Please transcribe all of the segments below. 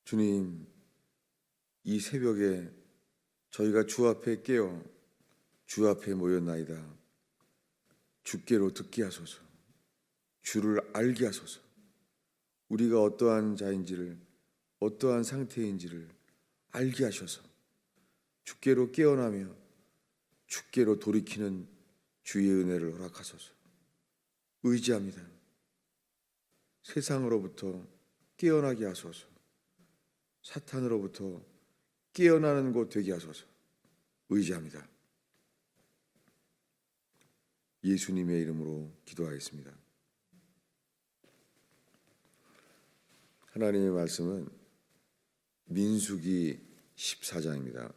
주님, 이 새벽에 저희가 주 앞에 깨어 주 앞에 모였나이다. 주께로 듣게 하소서. 주를 알게 하소서. 우리가 어떠한 자인지를, 어떠한 상태인지를 알게 하셔서 주께로 깨어나며 주께로 돌이키는 주의 은혜를 허락하소서. 의지합니다. 세상으로부터 깨어나게 하소서. 사탄으로부터 깨어나는 곳 되게 하소서. 의지합니다. 예수님의 이름으로 기도하겠습니다. 하나님의 말씀은 민수기 14장입니다.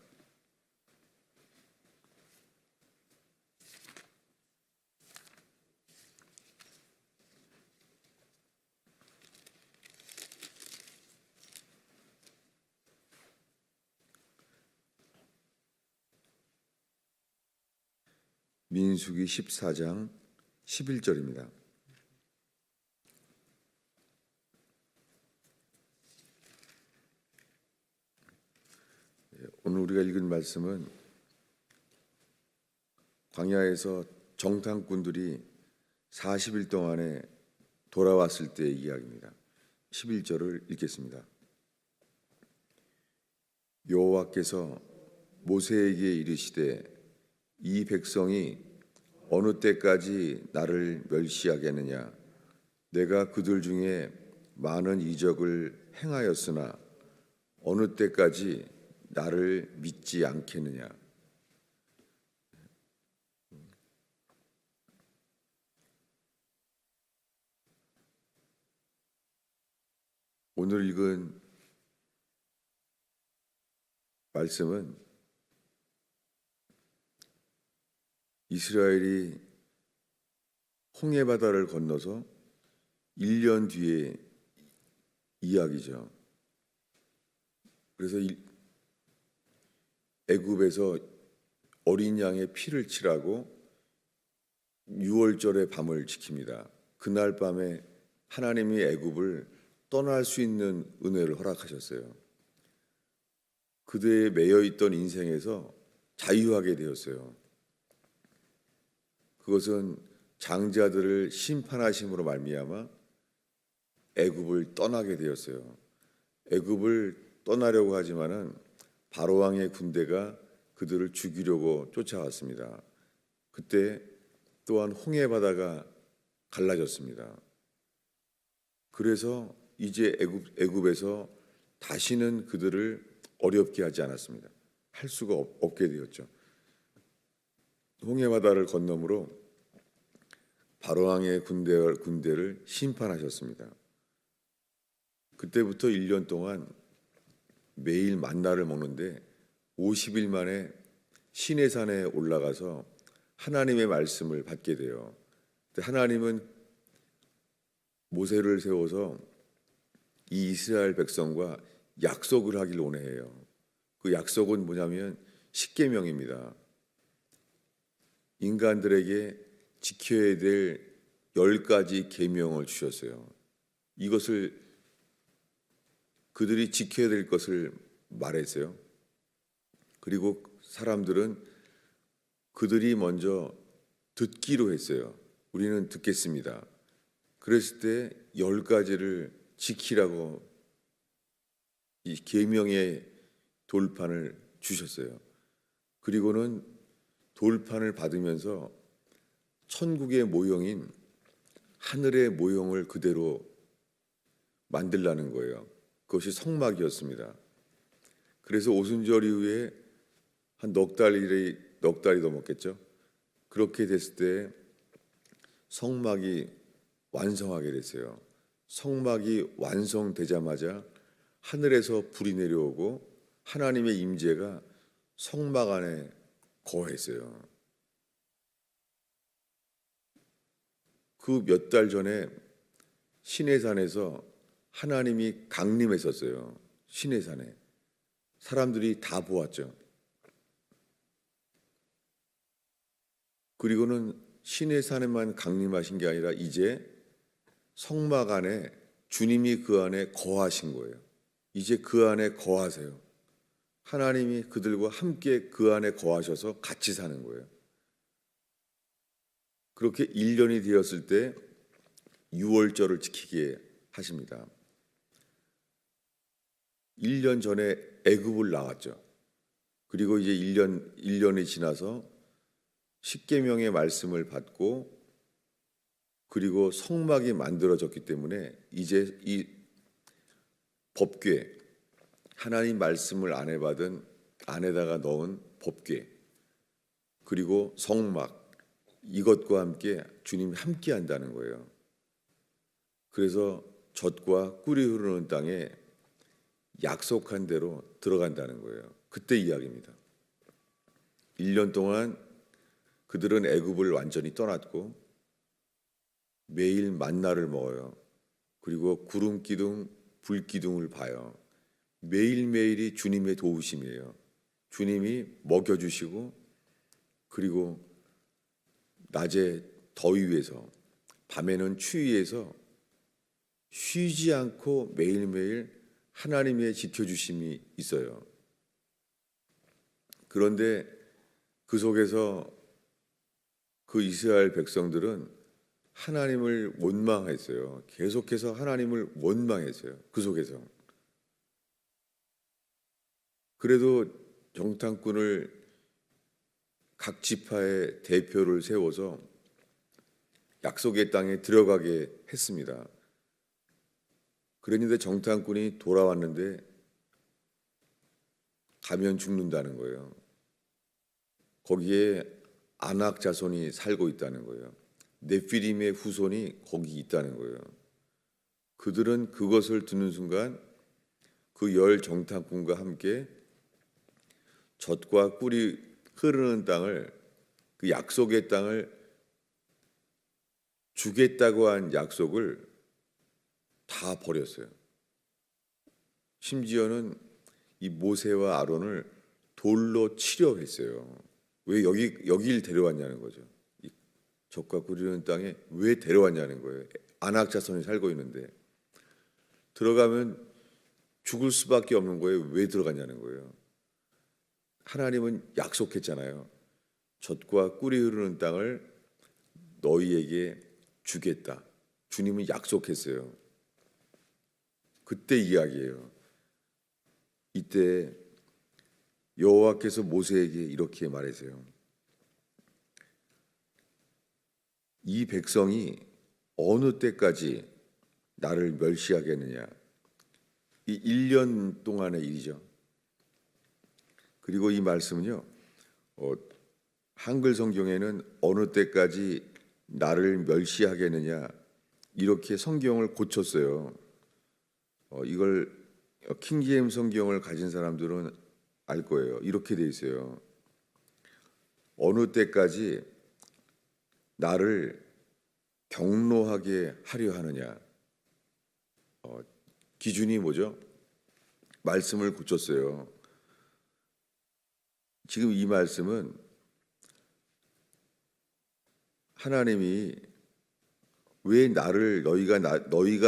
민수기 14장 11절입니다. 오늘 우리가 읽은 말씀은 광야에서 정탐꾼들이 40일 동안에 돌아왔을 때의 이야기입니다. 11절을 읽겠습니다. 여호와께서 모세에게 이르시되 이 백성이 어느 때까지 나를 멸시하겠느냐? 내가 그들 중에 많은 이적을 행하였으나 어느 때까지 나를 믿지 않겠느냐? 오늘 읽은 말씀은 이스라엘이 홍해바다를 건너서 1년 뒤의 이야기죠. 그래서 애굽에서 어린 양의 피를 칠하고 6월절의 밤을 지킵니다. 그날 밤에 하나님이 애굽을 떠날 수 있는 은혜를 허락하셨어요. 그들의 매여있던 인생에서 자유하게 되었어요. 그것은 장자들을 심판하심으로 말미암아 애굽을 떠나게 되었어요. 애굽을 떠나려고 하지만은 바로 왕의 군대가 그들을 죽이려고 쫓아왔습니다. 그때 또한 홍해 바다가 갈라졌습니다. 그래서 이제 애굽에서 다시는 그들을 어렵게 하지 않았습니다. 할 수가 없게 되었죠. 홍해 바다를 건너므로 바로 왕의 군대를 심판하셨습니다. 그때부터 1년 동안 매일 만나를 먹는데 50일 만에 시내산에 올라가서 하나님의 말씀을 받게 돼요. 하나님은 모세를 세워서 이 이스라엘 백성과 약속을 하길 원해요. 그 약속은 뭐냐면 십계명입니다. 인간들에게 지켜야 될 10가지 계명을 주셨어요. 이것을 그들이 지켜야 될 것을 말했어요. 그리고 사람들은 그들이 먼저 듣기로 했어요. 우리는 듣겠습니다. 그랬을 때 10가지를 지키라고 이 계명의 돌판을 주셨어요. 그리고는 돌판을 받으면서 천국의 모형인 하늘의 모형을 그대로 만들라는 거예요. 그것이 성막이었습니다. 그래서 오순절 이후에 한 넉 달이 넘었겠죠. 그렇게 됐을 때 성막이 완성하게 됐어요. 성막이 완성되자마자 하늘에서 불이 내려오고 하나님의 임재가 성막 안에 거했어요. 그 몇 달 전에 시내산에서 하나님이 강림했었어요. 시내산에. 사람들이 다 보았죠. 그리고는 시내산에만 강림하신 게 아니라 이제 성막 안에 주님이 그 안에 거하신 거예요. 이제 그 안에 거하세요. 하나님이 그들과 함께 그 안에 거하셔서 같이 사는 거예요. 그렇게 1년이 되었을 때 유월절을 지키게 하십니다. 1년 전에 애굽을 나왔죠. 그리고 이제 1년이 지나서 십계명의 말씀을 받고 그리고 성막이 만들어졌기 때문에 이제 이 법궤, 하나님 말씀을 안에다가 넣은 법궤, 그리고 성막, 이것과 함께 주님이 함께 한다는 거예요. 그래서 젖과 꿀이 흐르는 땅에 약속한 대로 들어간다는 거예요. 그때 이야기입니다. 1년 동안 그들은 애굽을 완전히 떠났고 매일 만나를 먹어요. 그리고 구름 기둥, 불 기둥을 봐요. 매일매일이 주님의 도우심이에요. 주님이 먹여주시고 그리고 낮에 더위에서 밤에는 추위에서 쉬지 않고 매일매일 하나님의 지켜주심이 있어요. 그런데 그 속에서 그 이스라엘 백성들은 하나님을 원망했어요. 계속해서 하나님을 원망했어요. 그 속에서. 그래도 정탐꾼을 각 지파의 대표를 세워서 약속의 땅에 들어가게 했습니다. 그랬는데 정탐꾼이 돌아왔는데 가면 죽는다는 거예요. 거기에 아낙 자손이 살고 있다는 거예요. 네피림의 후손이 거기 있다는 거예요. 그들은 그것을 듣는 순간 그 열 정탐꾼과 함께 젖과 꿀이 흐르는 땅을, 그 약속의 땅을 주겠다고 한 약속을 다 버렸어요. 심지어는 이 모세와 아론을 돌로 치려 했어요. 왜 여길 데려왔냐는 거죠. 이 젖과 꿀이 흐르는 땅에 왜 데려왔냐는 거예요. 아낙 자손이 살고 있는데 들어가면 죽을 수밖에 없는 거예요. 왜 들어갔냐는 거예요. 하나님은 약속했잖아요. 젖과 꿀이 흐르는 땅을 너희에게 주겠다. 주님은 약속했어요. 그때 이야기예요. 이때 여호와께서 모세에게 이렇게 말하세요. 이 백성이 어느 때까지 나를 멸시하겠느냐. 이 1년 동안의 일이죠. 그리고 이 말씀은요, 한글 성경에는 어느 때까지 나를 멸시하겠느냐 이렇게 성경을 고쳤어요. 이걸 킹제임스 성경을 가진 사람들은 알 거예요. 이렇게 돼 있어요. 어느 때까지 나를 경노하게 하려 하느냐. 기준이 뭐죠? 말씀을 고쳤어요. 지금 이 말씀은 하나님이 왜 너희가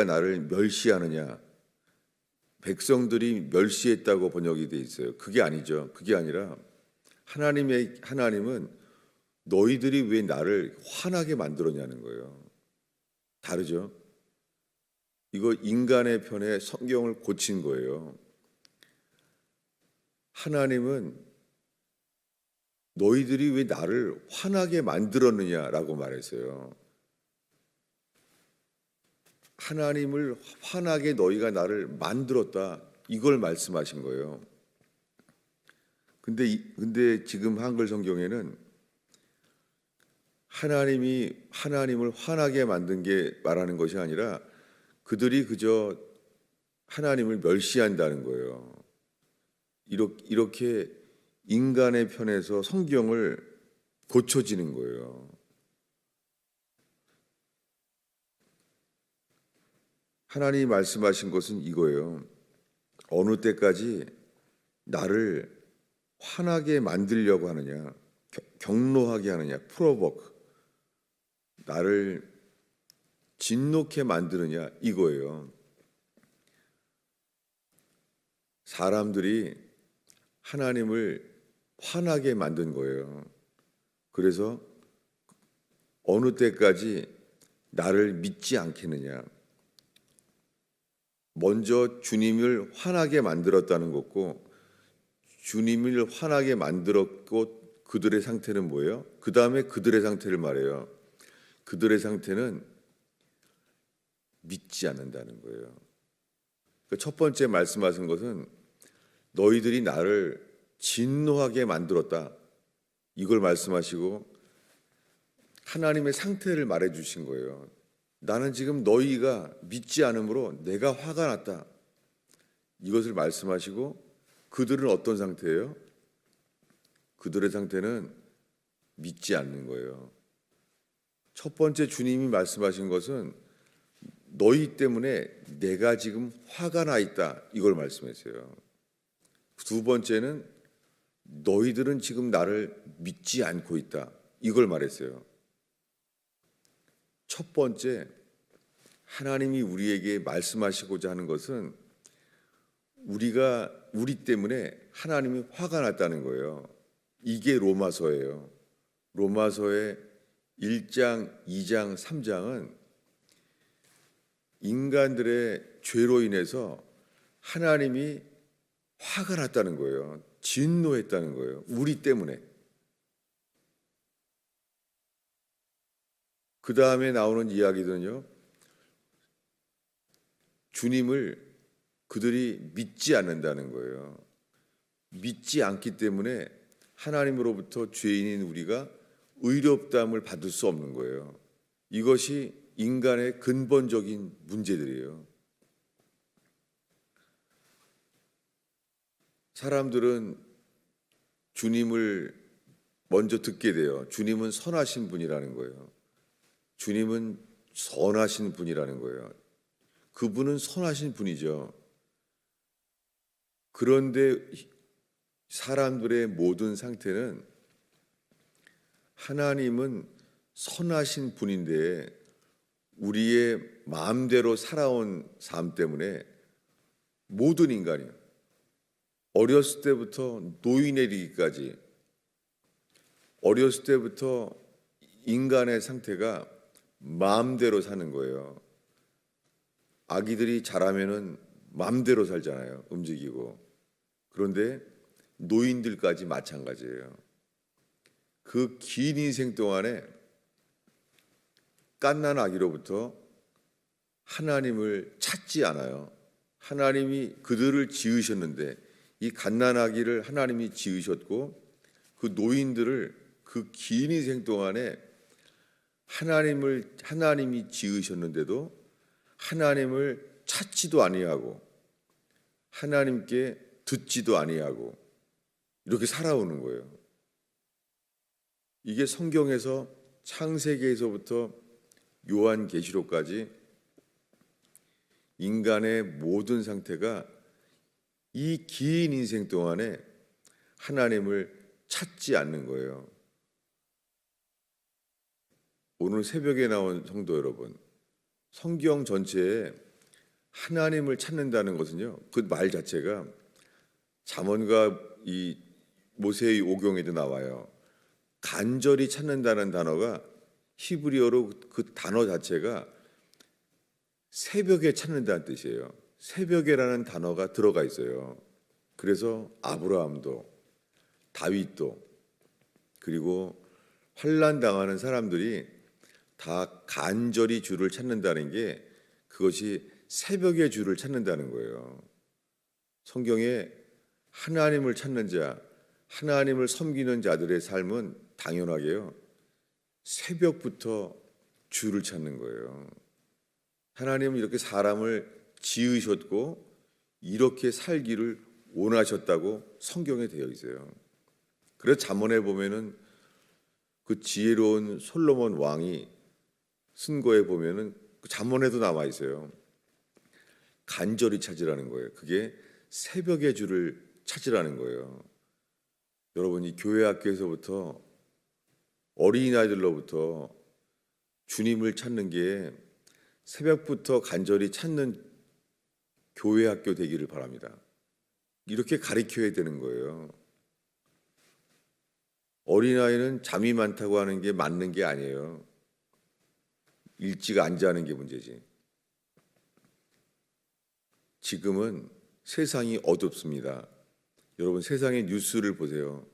나를 멸시하느냐? 백성들이 멸시했다고 번역이 돼 있어요. 그게 아니죠. 그게 아니라 하나님은 너희들이 왜 나를 화나게 만들었냐는 거예요. 다르죠? 이거 인간의 편에 성경을 고친 거예요. 하나님은 너희들이 왜 나를 화나게 만들었느냐라고 말했어요. 하나님을 화나게 너희가 나를 만들었다. 이걸 말씀하신 거예요. 근데 지금 한글 성경에는 하나님을 화나게 만든 게 말하는 것이 아니라 그들이 그저 하나님을 멸시한다는 거예요. 이렇게 인간의 편에서 성경을 고쳐지는 거예요. 하나님이 말씀하신 것은 이거예요. 어느 때까지 나를 화나게 만들려고 하느냐, 경노하게 하느냐, 프로보크, 나를 진노케 만드느냐 이거예요. 사람들이 하나님을 화나게 만든 거예요. 그래서 어느 때까지 나를 믿지 않겠느냐. 먼저 주님을 화나게 만들었다는 것고, 주님을 화나게 만들었고 그들의 상태는 뭐예요? 그 다음에 그들의 상태를 말해요. 그들의 상태는 믿지 않는다는 거예요. 그러니까 첫 번째 말씀하신 것은 너희들이 나를 진노하게 만들었다. 이걸 말씀하시고 하나님의 상태를 말해 주신 거예요. 나는 지금 너희가 믿지 않으므로 내가 화가 났다. 이것을 말씀하시고 그들은 어떤 상태예요? 그들의 상태는 믿지 않는 거예요. 첫 번째 주님이 말씀하신 것은 너희 때문에 내가 지금 화가 나 있다. 이걸 말씀했어요. 두 번째는 너희들은 지금 나를 믿지 않고 있다. 이걸 말했어요. 첫 번째, 하나님이 우리에게 말씀하시고자 하는 것은 우리 때문에 하나님이 화가 났다는 거예요. 이게 로마서예요. 로마서의 1장, 2장, 3장은 인간들의 죄로 인해서 하나님이 화가 났다는 거예요. 진노했다는 거예요. 우리 때문에. 그 다음에 나오는 이야기들은요, 주님을 그들이 믿지 않는다는 거예요. 믿지 않기 때문에 하나님으로부터 죄인인 우리가 의롭다함을 받을 수 없는 거예요. 이것이 인간의 근본적인 문제들이에요. 사람들은 주님을 먼저 듣게 돼요. 주님은 선하신 분이라는 거예요. 주님은 선하신 분이라는 거예요. 그분은 선하신 분이죠. 그런데 사람들의 모든 상태는 하나님은 선하신 분인데 우리의 마음대로 살아온 삶 때문에 모든 인간이 어렸을 때부터 노인에 이르기까지 어렸을 때부터 인간의 상태가 마음대로 사는 거예요. 아기들이 자라면은 마음대로 살잖아요. 움직이고. 그런데 노인들까지 마찬가지예요. 그 긴 인생 동안에 갓난 아기로부터 하나님을 찾지 않아요. 하나님이 그들을 지으셨는데 이 갓난 아기를 하나님이 지으셨고 그 노인들을 그 긴 인생 동안에 하나님이 지으셨는데도 하나님을 찾지도 아니하고 하나님께 듣지도 아니하고 이렇게 살아오는 거예요. 이게 성경에서 창세기에서부터 요한계시록까지 인간의 모든 상태가 이 긴 인생 동안에 하나님을 찾지 않는 거예요. 오늘 새벽에 나온 성도 여러분, 성경 전체에 하나님을 찾는다는 것은요, 그 말 자체가 잠언과 이 모세의 오경에도 나와요. 간절히 찾는다는 단어가 히브리어로 그 단어 자체가 새벽에 찾는다는 뜻이에요. 새벽에라는 단어가 들어가 있어요. 그래서 아브라함도 다윗도 그리고 환난 당하는 사람들이 다 간절히 주를 찾는다는 게 그것이 새벽에 주를 찾는다는 거예요. 성경에 하나님을 찾는 자, 하나님을 섬기는 자들의 삶은 당연하게요. 새벽부터 주를 찾는 거예요. 하나님은 이렇게 사람을 지으셨고 이렇게 살기를 원하셨다고 성경에 되어 있어요. 그래서 잠언에 보면은 그 지혜로운 솔로몬 왕이 쓴 거에 보면은 그 잠언에도 나와 있어요. 간절히 찾으라는 거예요. 그게 새벽의 주를 찾으라는 거예요. 여러분, 이 교회 학교에서부터 어린이날들로부터 주님을 찾는 게 새벽부터 간절히 찾는 교회 학교 되기를 바랍니다. 이렇게 가르쳐야 되는 거예요. 어린아이는 잠이 많다고 하는 게 맞는 게 아니에요. 일찍 안 자는 게 문제지. 지금은 세상이 어둡습니다. 여러분, 세상의 뉴스를 보세요.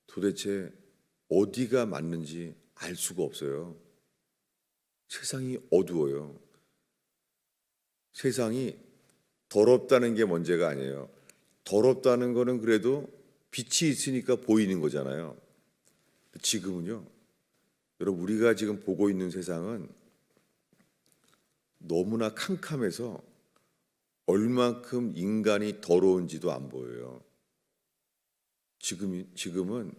도대체 어디가 맞는지 알 수가 없어요. 세상이 어두워요. 세상이 더럽다는 게 문제가 아니에요. 더럽다는 거는 그래도 빛이 있으니까 보이는 거잖아요. 지금은요, 여러분, 우리가 지금 보고 있는 세상은 너무나 캄캄해서 얼만큼 인간이 더러운지도 안 보여요. 지금은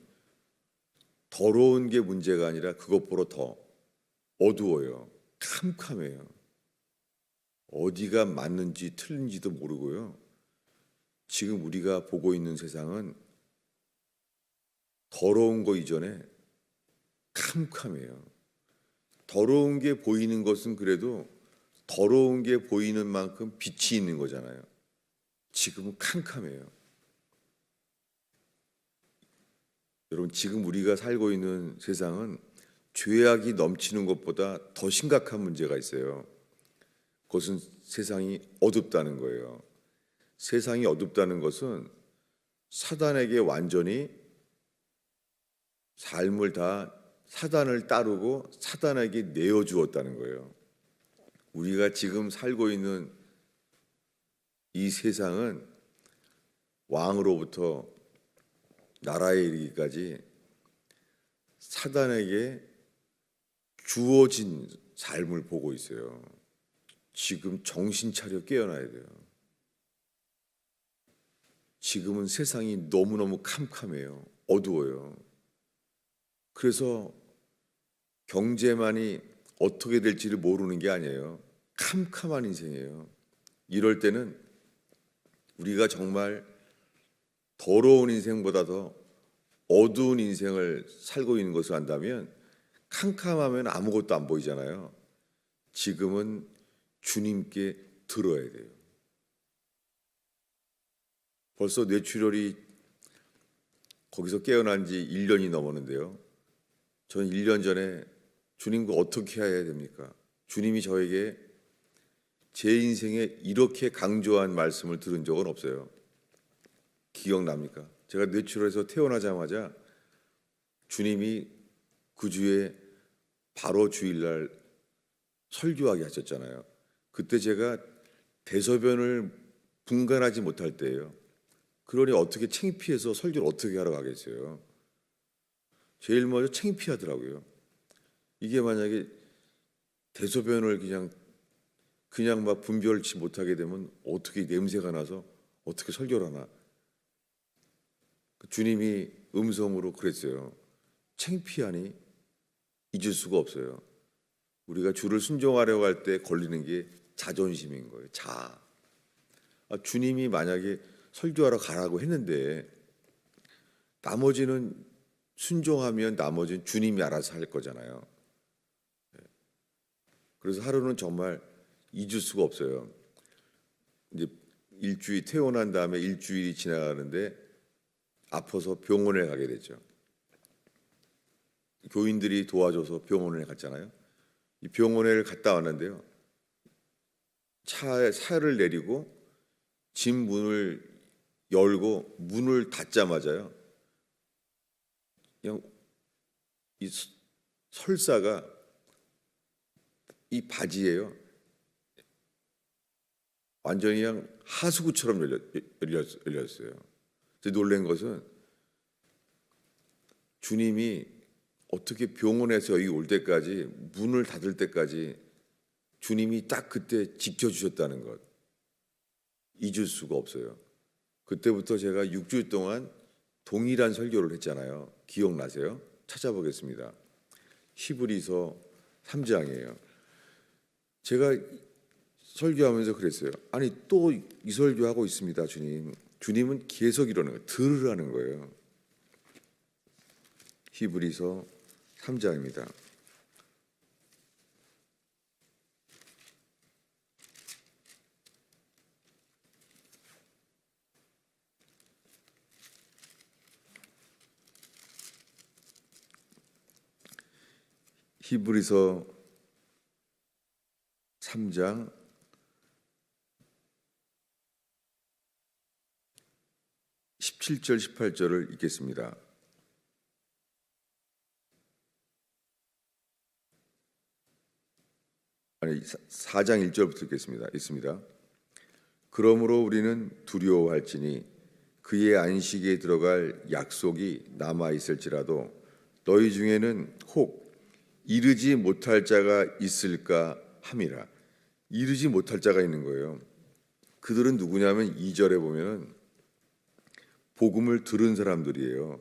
더러운 게 문제가 아니라 그것보다 더 어두워요. 캄캄해요. 어디가 맞는지 틀린지도 모르고요. 지금 우리가 보고 있는 세상은 더러운 거 이전에 캄캄해요. 더러운 게 보이는 것은 그래도 더러운 게 보이는 만큼 빛이 있는 거잖아요. 지금은 캄캄해요. 여러분, 지금 우리가 살고 있는 세상은 죄악이 넘치는 것보다 더 심각한 문제가 있어요. 그것은 세상이 어둡다는 거예요. 세상이 어둡다는 것은 사단에게 완전히 삶을 다 사단을 따르고 사단에게 내어주었다는 거예요. 우리가 지금 살고 있는 이 세상은 왕으로부터 나라에 이르기까지 사단에게 주어진 삶을 보고 있어요. 지금 정신 차려 깨어나야 돼요. 지금은 세상이 너무너무 캄캄해요. 어두워요. 그래서 경제만이 어떻게 될지를 모르는 게 아니에요. 캄캄한 인생이에요. 이럴 때는 우리가 정말 더러운 인생보다 더 어두운 인생을 살고 있는 것을 안다면, 캄캄하면 아무것도 안 보이잖아요. 지금은 주님께 들어야 돼요. 벌써 뇌출혈이 거기서 깨어난 지 1년이 넘었는데요. 저는 1년 전에 주님과 어떻게 해야 됩니까? 주님이 저에게 제 인생에 이렇게 강조한 말씀을 들은 적은 없어요. 기억납니까? 제가 뇌출혈해서 태어나자마자 주님이 그 주에 바로 주일날 설교하게 하셨잖아요. 그때 제가 대소변을 분간하지 못할 때예요. 그러니 어떻게 창피해서 설교를 어떻게 하러 가겠어요? 제일 먼저 창피하더라고요. 이게 만약에 대소변을 그냥 막 분별치 못하게 되면 어떻게 냄새가 나서 어떻게 설교를 하나? 주님이 음성으로 그랬어요. 창피하니 잊을 수가 없어요. 우리가 주를 순종하려고 할 때 걸리는 게 자존심인 거예요. 주님이 만약에 설교하러 가라고 했는데 나머지는 순종하면 나머지는 주님이 알아서 할 거잖아요. 그래서 하루는 정말 잊을 수가 없어요. 이제 일주일 퇴원한 다음에 일주일이 지나가는데 아파서 병원에 가게 됐죠. 교인들이 도와줘서 병원에 갔잖아요. 이 병원에 갔다 왔는데요. 차를 내리고 집 문을 열고 문을 닫자마자요. 그냥 이 설사가 이 바지에요. 완전히 그냥 하수구처럼 열렸어요. 놀란 것은 주님이 어떻게 병원에서 여기 올 때까지 문을 닫을 때까지 주님이 딱 그때 지켜주셨다는 것, 잊을 수가 없어요. 그때부터 제가 6주일 동안 동일한 설교를 했잖아요. 기억나세요? 찾아보겠습니다. 히브리서 3장이에요. 제가 설교하면서 그랬어요. 아니, 또 이 설교하고 있습니다, 주님. 주님은 계속 이러는 거예요. 들으라는 거예요. 히브리서 3장입니다. 히브리서 3장 17절 18절을 읽겠습니다. 아니 4장 1절부터 읽겠습니다. 그러므로 우리는 두려워할지니 그의 안식에 들어갈 약속이 남아 있을지라도 너희 중에는 혹 이르지 못할 자가 있을까 함이라. 이르지 못할 자가 있는 거예요. 그들은 누구냐면 2절에 보면은 복음을 들은 사람들이에요.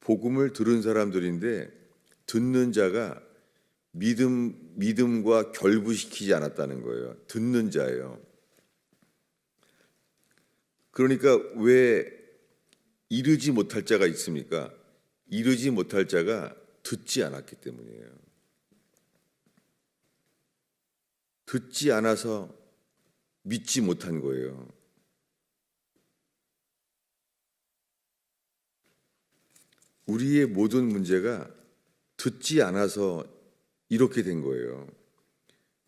복음을 들은 사람들인데 듣는 자가 믿음과 결부시키지 않았다는 거예요. 듣는 자예요. 그러니까 왜 이르지 못할 자가 있습니까? 이르지 못할 자가 듣지 않았기 때문이에요. 듣지 않아서 믿지 못한 거예요. 우리의 모든 문제가 듣지 않아서 이렇게 된 거예요.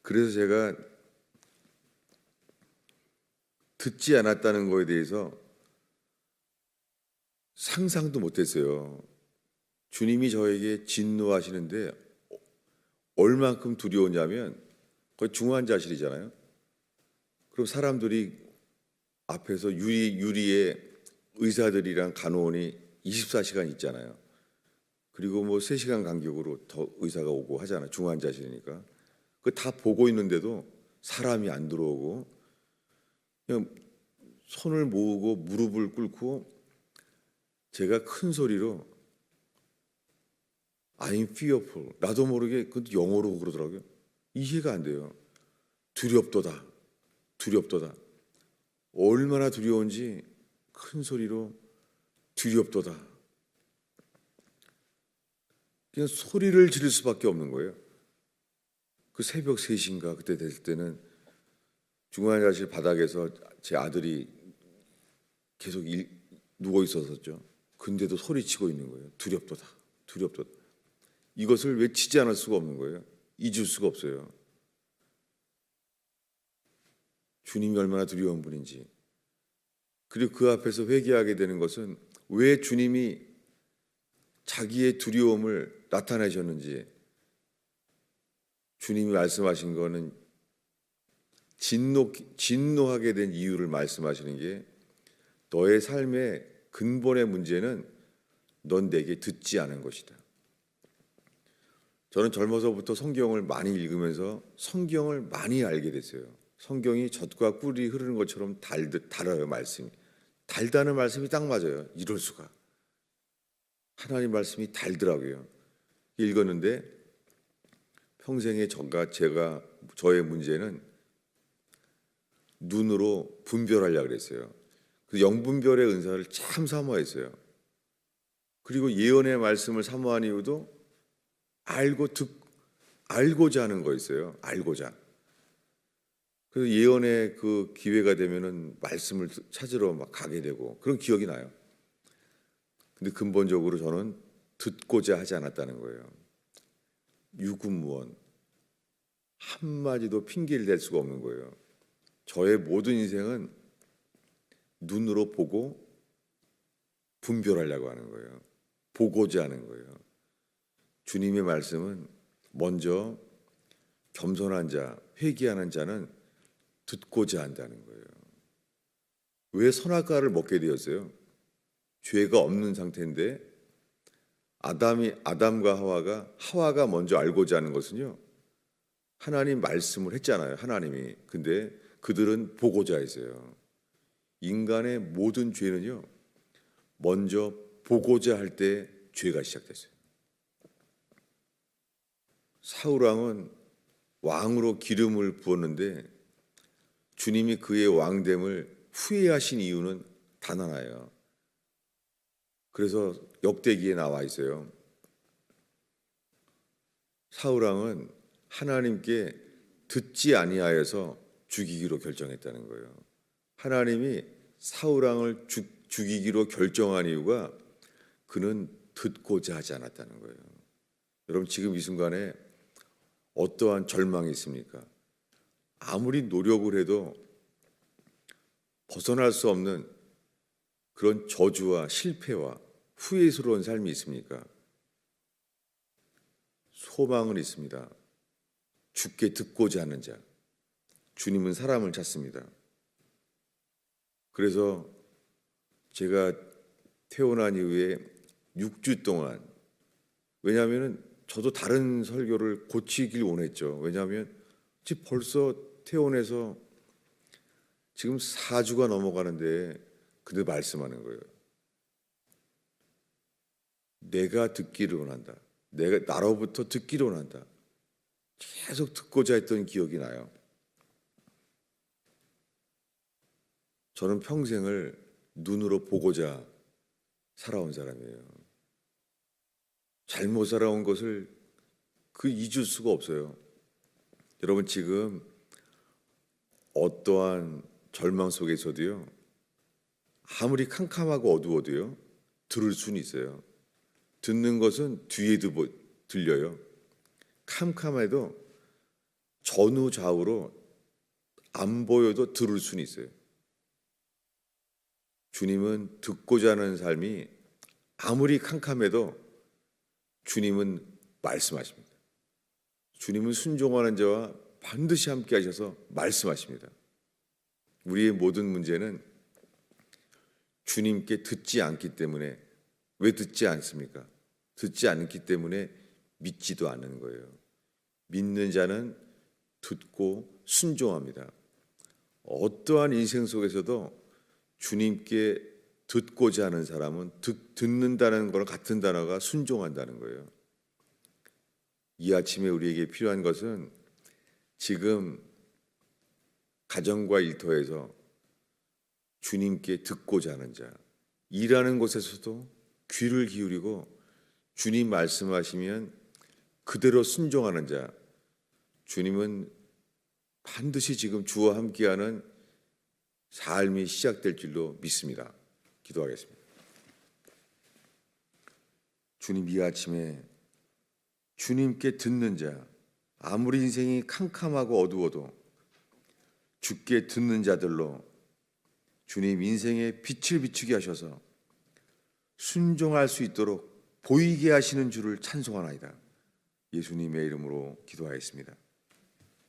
그래서 제가 듣지 않았다는 거에 대해서 상상도 못했어요. 주님이 저에게 진노하시는데 얼만큼 두려웠냐면 거의 중환자실이잖아요. 그럼 사람들이 앞에서 유리에 의사들이랑 간호원이 24시간 있잖아요. 그리고 뭐 3시간 간격으로 더 의사가 오고 하잖아요. 중환자실이니까. 그 다 보고 있는데도 사람이 안 들어오고 그냥 손을 모으고 무릎을 꿇고 제가 큰 소리로 I'm fearful. 나도 모르게 그 영어로 그러더라고요. 이해가 안 돼요. 두렵도다. 두렵도다. 얼마나 두려운지 큰 소리로 두렵도다. 그냥 소리를 지를 수밖에 없는 거예요. 그 새벽 3시인가 그때 됐을 때는 중환자실 바닥에서 제 아들이 계속 누워 있었었죠. 근데도 소리치고 있는 거예요. 두렵도다. 두렵도다. 이것을 외치지 않을 수가 없는 거예요. 잊을 수가 없어요. 주님이 얼마나 두려운 분인지. 그리고 그 앞에서 회개하게 되는 것은 왜 주님이 자기의 두려움을 나타내셨는지, 주님이 말씀하신 거는 진노하게 된 이유를 말씀하시는 게 너의 삶의 근본의 문제는 넌 내게 듣지 않은 것이다. 저는 젊어서부터 성경을 많이 읽으면서 성경을 많이 알게 됐어요. 성경이 젖과 꿀이 흐르는 것처럼 달아요, 말씀이. 달다는 말씀이 딱 맞아요. 이럴 수가. 하나님 말씀이 달더라고요. 읽었는데 평생에 저의 문제는 눈으로 분별하려고 그랬어요. 그 영분별의 은사를 참 사모했어요. 그리고 예언의 말씀을 사모한 이유도 알고자 하는 거였어요. 알고자. 그래서 예언의 그 기회가 되면은 말씀을 찾으러 막 가게 되고 그런 기억이 나요. 근데 근본적으로 저는 듣고자 하지 않았다는 거예요. 유구무원. 한마디도 핑계를 댈 수가 없는 거예요. 저의 모든 인생은 눈으로 보고 분별하려고 하는 거예요. 보고자 하는 거예요. 주님의 말씀은 먼저 겸손한 자, 회개하는 자는 듣고자 한다는 거예요. 왜 선악과를 먹게 되었어요? 죄가 없는 상태인데 아담과 하와가 먼저 알고자 하는 것은요. 하나님 말씀을 했잖아요. 하나님이. 근데 그들은 보고자 했어요. 인간의 모든 죄는요. 먼저 보고자 할 때 죄가 시작됐어요. 사울 왕은 왕으로 기름을 부었는데 주님이 그의 왕됨을 후회하신 이유는 단 하나예요. 그래서 역대기에 나와 있어요. 사울 왕은 하나님께 듣지 아니하여서 죽이기로 결정했다는 거예요. 하나님이 사울 왕을 죽이기로 결정한 이유가 그는 듣고자 하지 않았다는 거예요. 여러분 지금 이 순간에 어떠한 절망이 있습니까? 아무리 노력을 해도 벗어날 수 없는 그런 저주와 실패와 후회스러운 삶이 있습니까? 소망은 있습니다. 죽게 듣고자 하는 자. 주님은 사람을 찾습니다. 그래서 제가 태어난 이후에 6주 동안, 왜냐하면 저도 다른 설교를 고치길 원했죠. 왜냐하면 지금 벌써 퇴원해서 지금 4주가 넘어가는데 그들 말씀하는 거예요. 내가 듣기를 원한다. 내가 나로부터 듣기를 원한다. 계속 듣고자 했던 기억이 나요. 저는 평생을 눈으로 보고자 살아온 사람이에요. 잘못 살아온 것을 잊을 수가 없어요. 여러분 지금 어떠한 절망 속에서도요, 아무리 캄캄하고 어두워도요, 들을 수는 있어요. 듣는 것은 뒤에도 들려요. 캄캄해도 전후 좌우로 안 보여도 들을 수는 있어요. 주님은 듣고자 하는 삶이 아무리 캄캄해도 주님은 말씀하십니다. 주님은 순종하는 자와 반드시 함께 하셔서 말씀하십니다. 우리의 모든 문제는 주님께 듣지 않기 때문에, 왜 듣지 않습니까? 듣지 않기 때문에 믿지도 않는 거예요. 믿는 자는 듣고 순종합니다. 어떠한 인생 속에서도 주님께 듣고자 하는 사람은 듣는다는 거랑 같은 단어가 순종한다는 거예요. 이 아침에 우리에게 필요한 것은 지금 가정과 일터에서 주님께 듣고자 하는 자, 일하는 곳에서도 귀를 기울이고 주님 말씀하시면 그대로 순종하는 자, 주님은 반드시 지금 주와 함께하는 삶이 시작될 줄로 믿습니다. 기도하겠습니다. 주님, 이 아침에 주님께 듣는 자, 아무리 인생이 캄캄하고 어두워도 주께 듣는 자들로 주님 인생의 빛을 비추게 하셔서 순종할 수 있도록 보이게 하시는 주를 찬송하나이다. 예수님의 이름으로 기도하였습니다.